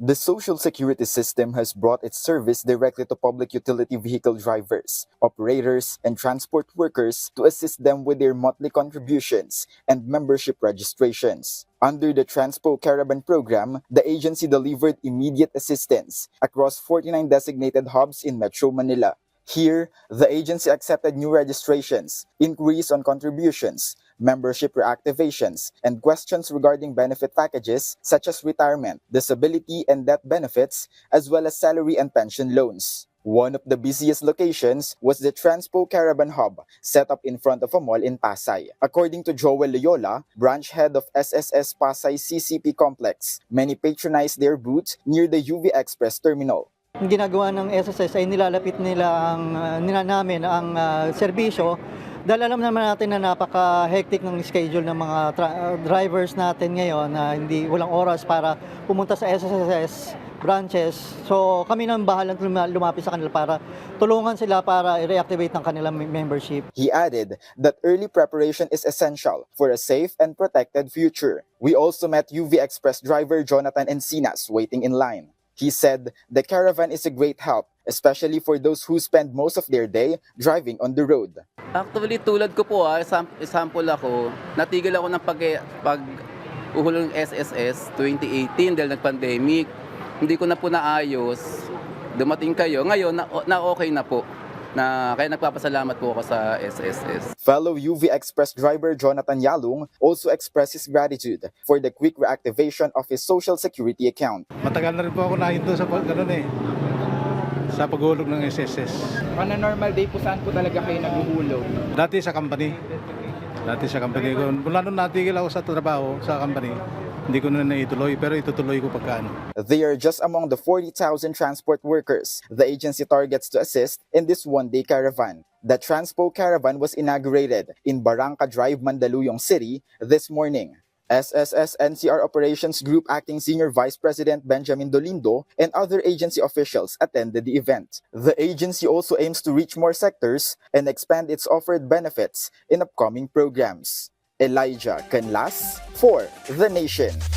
The Social Security system has brought its service directly to public utility vehicle drivers, operators, and transport workers to assist them with their monthly contributions and membership registrations. Under the Transpo Caravan program, the agency delivered immediate assistance across 49 designated hubs in Metro Manila. Here, the agency accepted new registrations, inquiries on contributions, membership reactivations, and questions regarding benefit packages such as retirement, disability, and death benefits, as well as salary and pension loans. One of the busiest locations was the Transpo Caravan Hub, set up in front of a mall in Pasay. According to Joel Loyola, branch head of SSS Pasay CCP Complex, many patronize their booth near the UV Express terminal. Ang ginagawa ng SSS ay nilalapit namin ang serbisyo dahil alam naman natin na napaka-hectic ng schedule ng mga drivers natin ngayon na walang oras para pumunta sa SSS branches. So kami nang bahalang lumapit sa kanila para tulungan sila para i-reactivate ng kanilang membership. He added that early preparation is essential for a safe and protected future. We also met UV Express driver Jonathan Encinas waiting in line. He said the caravan is a great help, especially for those who spend most of their day driving on the road. Actually, tulad ko po, example ako, natigil ako ng pag-uhulong ng SSS 2018 dahil nag-pandemic. Hindi ko na po naayos. Dumating kayo. Ngayon, na okay na po. Kaya nagpapasalamat po ako sa SSS. Fellow UV Express driver Jonathan Yalung also expressed his gratitude for the quick reactivation of his Social Security account. Matagal na rin po ako nahinto sa sa paghulog ng SSS. On a normal day po, saan po talaga kayo naguhulog? Dati sa company ko. Mula nung natigil ako sa trabaho sa company, hindi ko na naituloy, pero itutuloy ko pagkaano. They are just among the 40,000 transport workers the agency targets to assist in this one-day caravan. The Transpo Caravan was inaugurated in Barangka Drive, Mandaluyong City this morning. SSS NCR Operations Group Acting Senior Vice President Benjamin Dolindo and other agency officials attended the event. The agency also aims to reach more sectors and expand its offered benefits in upcoming programs. Elijah Canlas for The Nation.